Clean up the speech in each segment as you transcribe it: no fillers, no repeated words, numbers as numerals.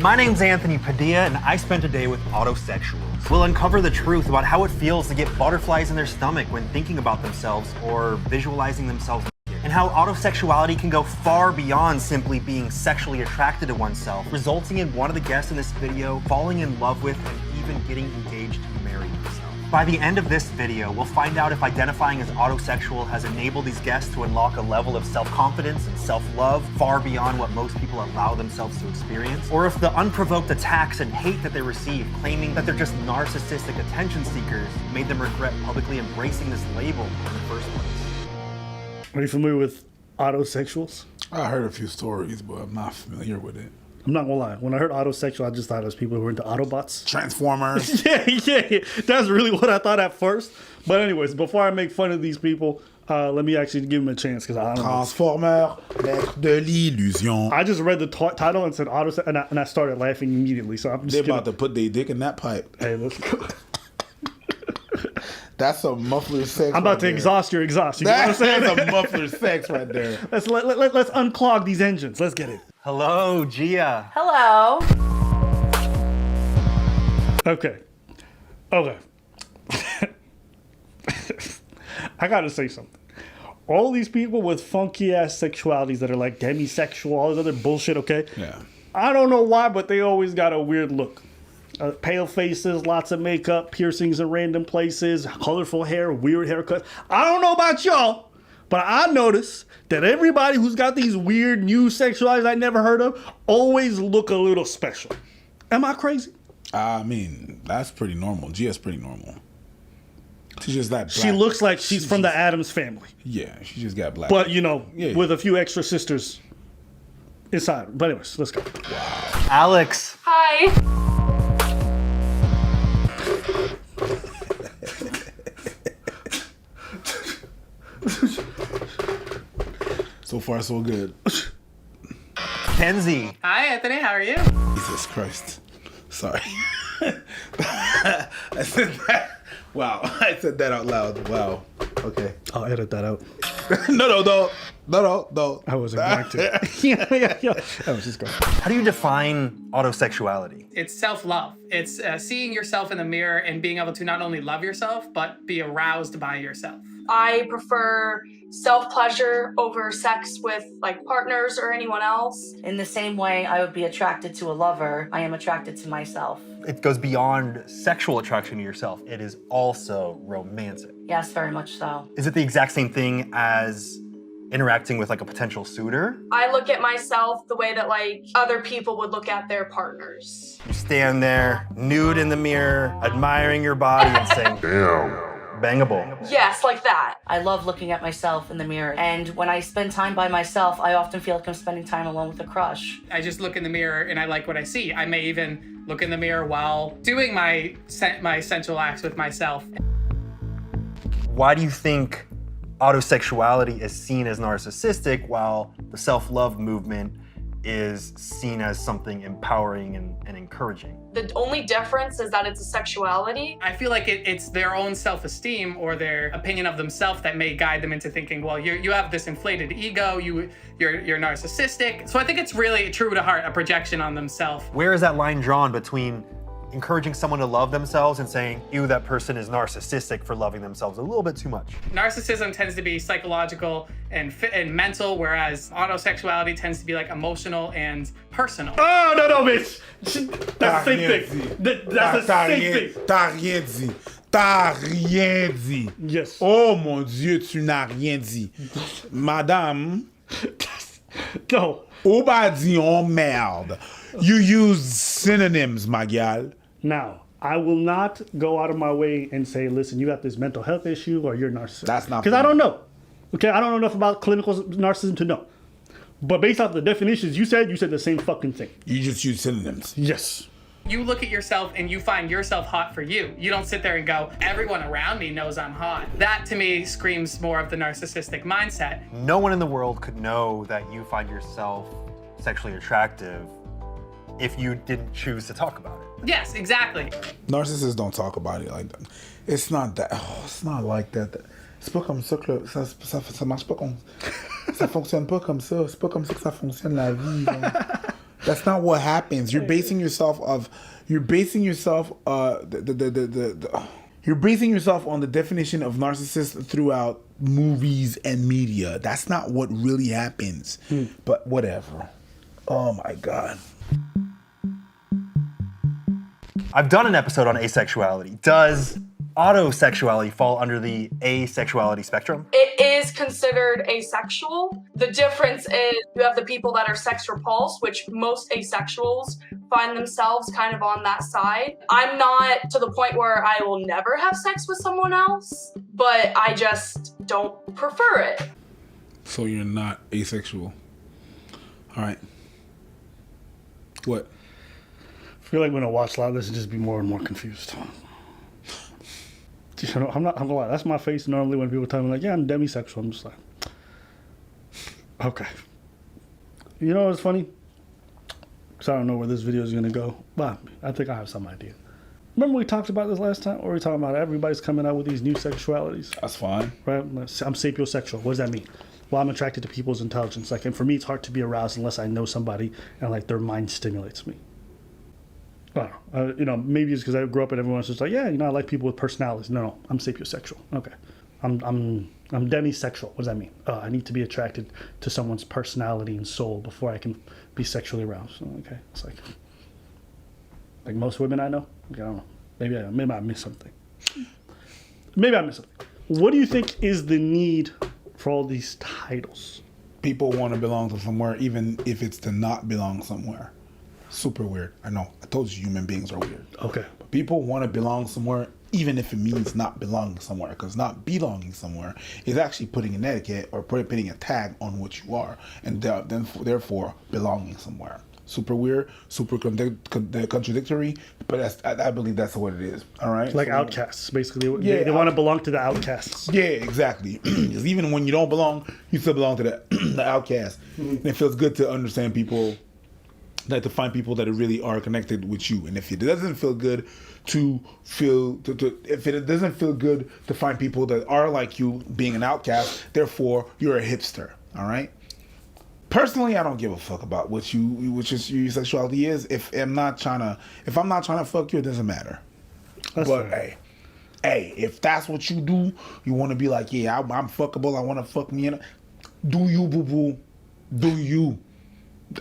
My name's Anthony Padilla, and I spent a day with Autosexuals. We'll uncover the truth about how it feels to get butterflies in their stomach when thinking about themselves or visualizing themselves naked, and how autosexuality can go far beyond simply being sexually attracted to oneself, resulting in one of the guests in this video falling in love with and even getting engaged to marry himself. By the end of this video, we'll find out if identifying as autosexual has enabled these guests to unlock a level of self-confidence and self-love far beyond what most people allow themselves to experience, or if the unprovoked attacks and hate that they receive, claiming that they're just narcissistic attention seekers, made them regret publicly embracing this label in the first place. Are you familiar with autosexuals? I heard a few stories, but I'm not familiar with it. I'm not gonna lie. When I heard autosexual, I just thought it was people who were into Autobots. Transformers. yeah. That's really what I thought at first. But anyways, before I make fun of these people, let me actually give them a chance because I don't know. Transformer, maître de l'illusion. I just read the title and said autosexual, and I started laughing immediately. So I'm just They're about to put their dick in that pipe. Hey, let's go. That's a muffler sex. I'm about to exhaust your exhaust. You know what I'm saying? That's a muffler sex right there. Let's unclog these engines. Let's get it. Hello, Gia. Hello. Okay. I gotta say something. All these people with funky ass sexualities that are like demisexual, all this other bullshit, okay? Yeah. I don't know why, but they always got a weird look. Pale faces, lots of makeup, piercings in random places, colorful hair, weird haircuts. I don't know about y'all, but I notice that everybody who's got these weird new sexualities I never heard of always look a little special. Am I crazy? I mean, that's pretty normal. Gia's pretty normal. She's just that black. She looks like she's from the Addams family. Yeah, she just got black. But, you know, with a few extra sisters inside. But anyways, let's go. Wow. Alex. Hi. So far, so good. Kenzie. Hi, Anthony. How are you? Jesus Christ. Sorry. I said that. Wow. I said that out loud. Wow. Okay. I'll edit that out. No. I wasn't going to. yeah. I was just going. How do you define autosexuality? It's self-love. It's seeing yourself in the mirror and being able to not only love yourself, but be aroused by yourself. I prefer self-pleasure over sex with like partners or anyone else. In the same way I would be attracted to a lover, I am attracted to myself. It goes beyond sexual attraction to yourself. It is also romantic. Yes, very much so. Is it the exact same thing as interacting with like a potential suitor? I look at myself the way that like other people would look at their partners. You stand there, nude in the mirror, admiring your body and saying, damn. Bangable. Yes, like that. I love looking at myself in the mirror, and when I spend time by myself, I often feel like I'm spending time alone with a crush. I just look in the mirror and I like what I see. I may even look in the mirror while doing my sensual acts with myself. Why do you think autosexuality is seen as narcissistic while the self-love movement is seen as something empowering and encouraging? The only difference is that it's a sexuality. I feel like it's their own self-esteem or their opinion of themselves that may guide them into thinking, well, you have this inflated ego, you're narcissistic. So I think it's really true to heart, a projection on themselves. Where is that line drawn between encouraging someone to love themselves and saying, ew, that person is narcissistic for loving themselves a little bit too much? Narcissism tends to be psychological and mental, whereas autosexuality tends to be like emotional and personal. Oh, no, bitch. That's the same thing. That's the same thing. T'as rien dit. Yes. Oh mon Dieu, tu n'as rien dit. Madame. No. Ou ba dit on merde. You use synonyms, my gal. Now, I will not go out of my way and say, listen, you got this mental health issue or you're narcissistic. That's not because I don't know. Okay, I don't know enough about clinical narcissism to know. But based off the definitions you said the same fucking thing. You just use synonyms. Yes. You look at yourself and you find yourself hot for you. You don't sit there and go, everyone around me knows I'm hot. That to me screams more of the narcissistic mindset. No one in the world could know that you find yourself sexually attractive if you didn't choose to talk about it. Yes, exactly. Narcissists don't talk about it like that. It's not that. Oh, it's not like that. C'est pas comme ça que ça marche pas comme ça fonctionne pas comme ça. C'est pas comme ça que ça fonctionne la vie. That's not what happens. You're basing yourself on the definition of narcissist throughout movies and media. That's not what really happens. But whatever. Oh my God. I've done an episode on asexuality. Does autosexuality fall under the asexuality spectrum? It is considered asexual. The difference is you have the people that are sex repulsed, which most asexuals find themselves kind of on that side. I'm not to the point where I will never have sex with someone else, but I just don't prefer it. So you're not asexual. All right. What? I feel like when I watch a lot of this, and just be more and more confused. You know, I'm gonna lie. That's my face normally when people tell me like, "Yeah, I'm demisexual." I'm just like, okay. You know what's funny? Because I don't know where this video is gonna go, but I think I have some idea. Remember we talked about this last time, or we were talking about everybody's coming out with these new sexualities, That's fine. right? I'm sapiosexual. What does that mean? Well, I'm attracted to people's intelligence. Like, and for me, it's hard to be aroused unless I know somebody and like their mind stimulates me. I don't know. Maybe it's because I grew up and everyone's just like, yeah, I like people with personalities. No, I'm sapiosexual. Okay. I'm demisexual. What does that mean? I need to be attracted to someone's personality and soul before I can be sexually aroused. Okay. It's like most women I know. Okay, I don't know. Maybe I missed something. What do you think is the need for all these titles? People want to belong to somewhere, even if it's to not belong somewhere. Super weird. I know. I told you human beings are weird. Okay. But people want to belong somewhere, even if it means not belonging somewhere. Because not belonging somewhere is actually putting an etiquette or putting a tag on what you are, and then therefore belonging somewhere. Super weird, super contradictory, but I believe that's what it is. All right. Like so, outcasts, basically. They want to belong to the outcasts. Yeah, exactly. Even when you don't belong, you still belong to the outcast. And it feels good to understand people. Like to find people that really are connected with you, and if it doesn't feel good if it doesn't feel good to find people that are like you, being an outcast, therefore you're a hipster. All right. Personally, I don't give a fuck about which your sexuality is. If I'm not trying to fuck you, it doesn't matter. That's but fair. hey, if that's what you do, you want to be like, yeah, I'm fuckable. I want to fuck me. Do you, boo boo? Do you?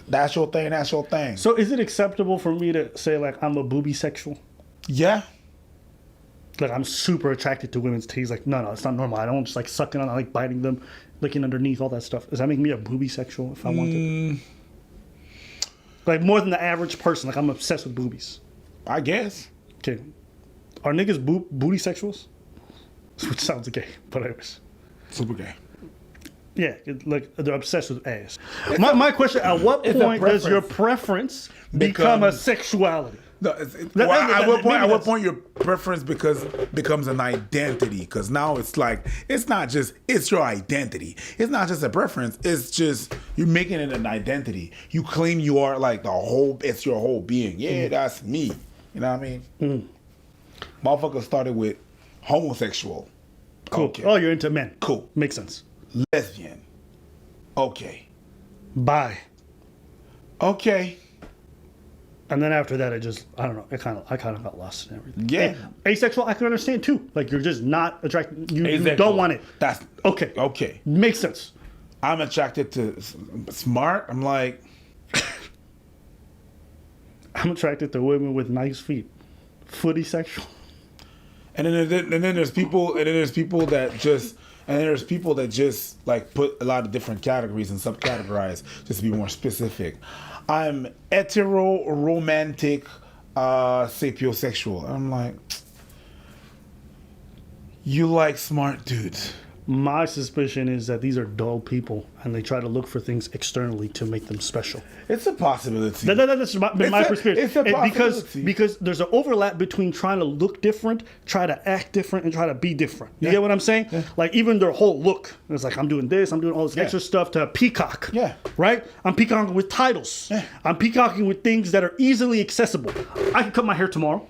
That's your thing. That's your thing. So is it acceptable for me to say like I'm a booby sexual? Yeah. Like I'm super attracted to women's titties. Like no, it's not normal. I don't just like sucking on, I like biting them, licking underneath, all that stuff. Does that make me a booby sexual if I wanted? Like more than the average person. Like I'm obsessed with boobies. I guess. Okay. Are niggas booty sexuals? Which sounds gay, but anyways. Super gay. Yeah, like they're obsessed with ass. My question: at what point does your preference become a sexuality? No, at what point your preference becomes an identity? Because now it's like it's your identity. It's not just a preference. It's just you're making it an identity. You claim you are like it's your whole being. Yeah, that's me. You know what I mean? Motherfucker started with homosexual. Cool. Okay. Oh, you're into men. Cool. Makes sense. Lesbian. Okay. Bi. Okay. And then after that, I don't know. I kind of got lost in everything. Yeah. Asexual, I can understand too. Like you're just not attracted. You Asexual. don't want it. That's okay. Okay. Makes sense. I'm attracted to smart. I'm like, I'm attracted to women with nice feet. Footy sexual. And then there's people that just like put a lot of different categories and subcategorize just to be more specific. I'm hetero romantic sapiosexual. I'm like, you like smart dudes. My suspicion is that these are dull people and they try to look for things externally to make them special. It's a possibility. That's my perspective. It's a possibility. Because there's an overlap between trying to look different, try to act different, and try to be different. You get what I'm saying? Yeah. Like even their whole look. It's like I'm doing this, I'm doing all this extra stuff to peacock. Yeah. Right? I'm peacocking with titles. Yeah. I'm peacocking with things that are easily accessible. I can cut my hair tomorrow.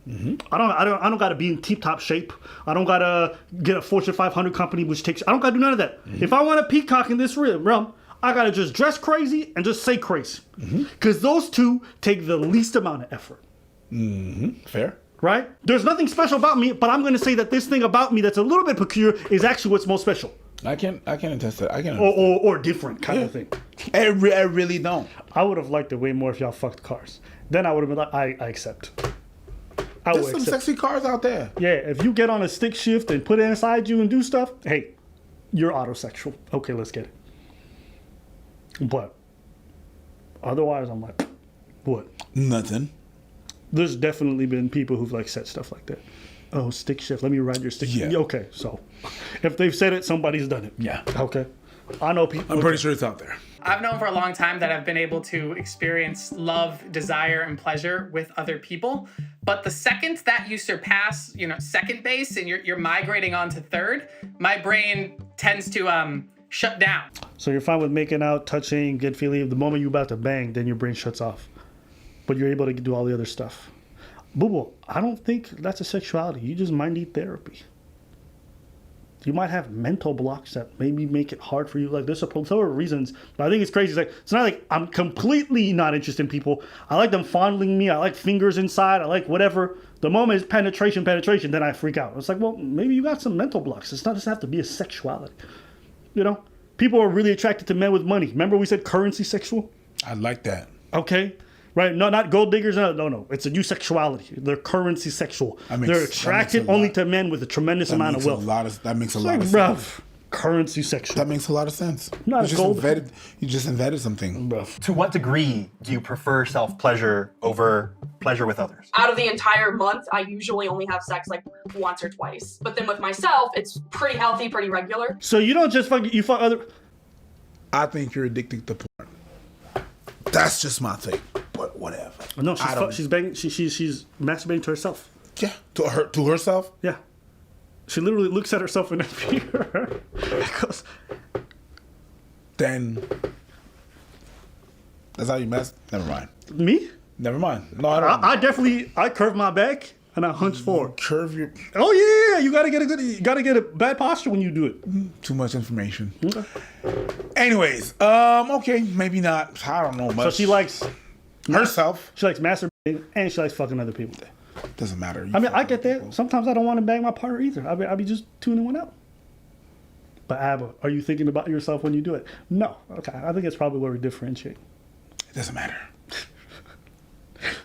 Mm-hmm. I don't gotta be in tip-top shape. I don't gotta get a Fortune 500 company which takes. I don't gotta do none of that. Mm-hmm. If I want to peacock in this realm, I gotta just dress crazy and just say crazy. Because those two take the least amount of effort. Fair. Right? There's nothing special about me, but I'm gonna say that this thing about me that's a little bit peculiar is actually what's most special. I can attest to that. I can. Or different kind of thing. I really don't. I would have liked it way more if y'all fucked cars. Then I would have been like, I accept. I There's would some accept. sexy cars out there. Yeah, if you get on a stick shift and put it inside you and do stuff, hey, you're autosexual. Okay, let's get it. But otherwise, I'm like, what? Nothing. There's definitely been people who've like said stuff like that. Oh, stick shift. Let me ride your stick shift. Yeah. Okay, so if they've said it, somebody's done it. Yeah. Okay. I know people. I'm pretty sure it's out there. I've known for a long time that I've been able to experience love, desire, and pleasure with other people. But the second that you surpass, second base and you're migrating on to third, my brain tends to shut down. So you're fine with making out, touching, good feeling. The moment you're about to bang, then your brain shuts off. But you're able to do all the other stuff. Boo-boo, I don't think that's a sexuality. You just might need therapy. You might have mental blocks that maybe make it hard for you. Like, there's several reasons. But I think it's crazy. It's not like I'm completely not interested in people. I like them fondling me. I like fingers inside. I like whatever. The moment is penetration, then I freak out. It's like, well, maybe you got some mental blocks. It doesn't have to be a sexuality. People are really attracted to men with money. Remember we said currency sexual? I like that. Okay. Right? No, not gold diggers. No. It's a new sexuality. They're currency sexual. They're attracted only to men with a tremendous amount of wealth. That makes a lot of bruv, sense. Currency sexual. That makes a lot of sense. Not gold. You just invented something. Bruv. To what degree do you prefer self-pleasure over pleasure with others? Out of the entire month, I usually only have sex like once or twice. But then with myself, it's pretty healthy, pretty regular. So you don't just you fuck other. I think you're addicted to porn. That's just my take. But whatever. No, she's banging. She's masturbating to herself. Yeah, to herself. Yeah, she literally looks at herself in the mirror. Goes, then that's how you mess. Never mind. Me? Never mind. No, I don't. I definitely curve my back and I hunch forward. Curve your. Oh yeah, you gotta get a bad posture when you do it. Too much information. Okay. Anyways, okay, maybe not. I don't know much. So she likes herself. She likes masturbating and she likes fucking other people. Doesn't matter. I get that. Sometimes I don't want to bang my partner either. I be just tuning one out. But Abba, are you thinking about yourself when you do it? No. Okay, I think it's probably where we differentiate. It doesn't matter.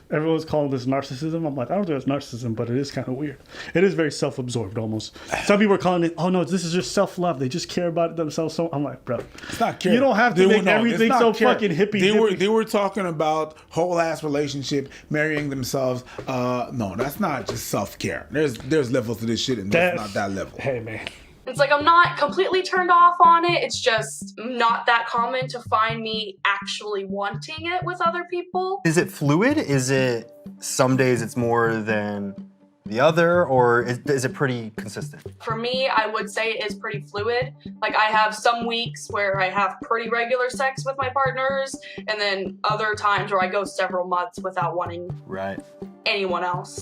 Everyone's calling this narcissism. I'm like, I don't think it's narcissism, but it is kind of weird. It is very self-absorbed almost. Some people are calling it, oh no, this is just self-love. They just care about themselves. So I'm like, bro, it's not care. You don't have to make everything so fucking hippie. They were talking about whole ass relationship, marrying themselves. No, that's not just self-care. There's levels to this shit, and that's not that level. Hey man. It's like I'm not completely turned off on it. It's just not that common to find me actually wanting it with other people. Is it fluid? Is it some days it's more than the other, or is it pretty consistent? For me, I would say it is pretty fluid. Like I have some weeks where I have pretty regular sex with my partners, and then other times where I go several months without wanting anyone else.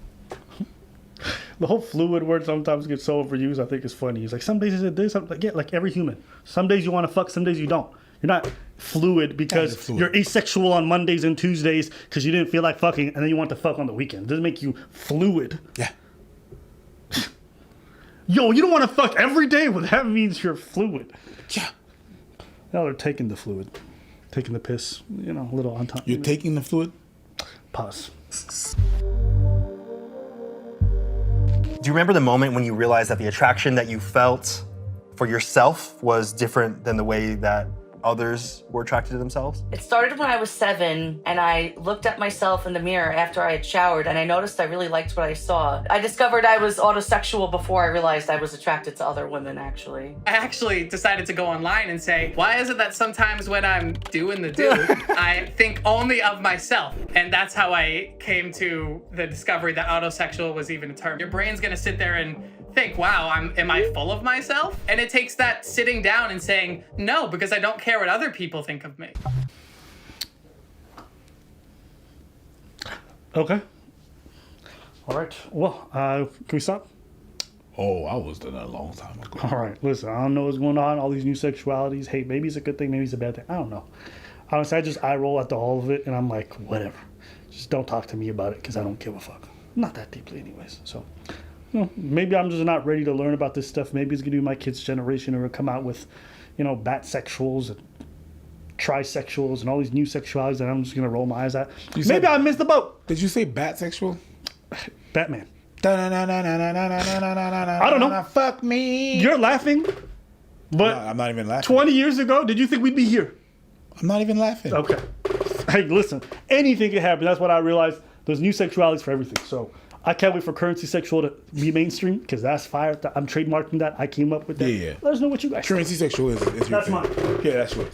The whole fluid word sometimes gets so overused. I think it's funny. It's like some days it's this, like every human. Some days you want to fuck, some days you don't. You're not fluid because you're asexual on Mondays and Tuesdays because you didn't feel like fucking, and then you want to fuck on the weekend. It doesn't make you fluid. Yeah. Yo, you don't want to fuck every day. Well, that means you're fluid. Yeah. Now they're taking the fluid, taking the piss. A little on top. You're taking the fluid. Pause. Do you remember the moment when you realized that the attraction that you felt for yourself was different than the way that others were attracted to themselves? It started when I was 7, and I looked at myself in the mirror after I had showered, and I noticed I really liked what I saw. I discovered I was autosexual before I realized I was attracted to other women, actually. I actually decided to go online and say, why is it that sometimes when I'm doing the do, I think only of myself? And that's how I came to the discovery that autosexual was even a term. Your brain's gonna sit there and think, wow, am I full of myself? And it takes that sitting down and saying, no, because I don't care what other people think of me. Okay. All right. Well, can we stop? Oh, I was done that a long time ago. All right, listen, I don't know what's going on, all these new sexualities. Hey, maybe it's a good thing, maybe it's a bad thing. I don't know. Honestly, I just eye roll at the all of it, and I'm like, whatever. Just don't talk to me about it, because I don't give a fuck. Not that deeply anyways. So, maybe I'm just not ready to learn about this stuff. Maybe it's going to be my kids' generation, or come out with, batsexuals and trisexuals and all these new sexualities that I'm just going to roll my eyes at. Maybe I missed the boat. Did you say batsexual? Batman. I don't know. Fuck me. You're laughing, but I'm not even laughing. 20 years ago, did you think we'd be here? I'm not even laughing. Okay. Hey, listen, anything can happen. That's what I realized. There's new sexualities for everything. So I can't wait for Currency Sexual to be mainstream, because that's fire. I'm trademarking that. I came up with that. Yeah. Let us know what you guys Currency Sexual is your That's thing. mine. Yeah, that's yours.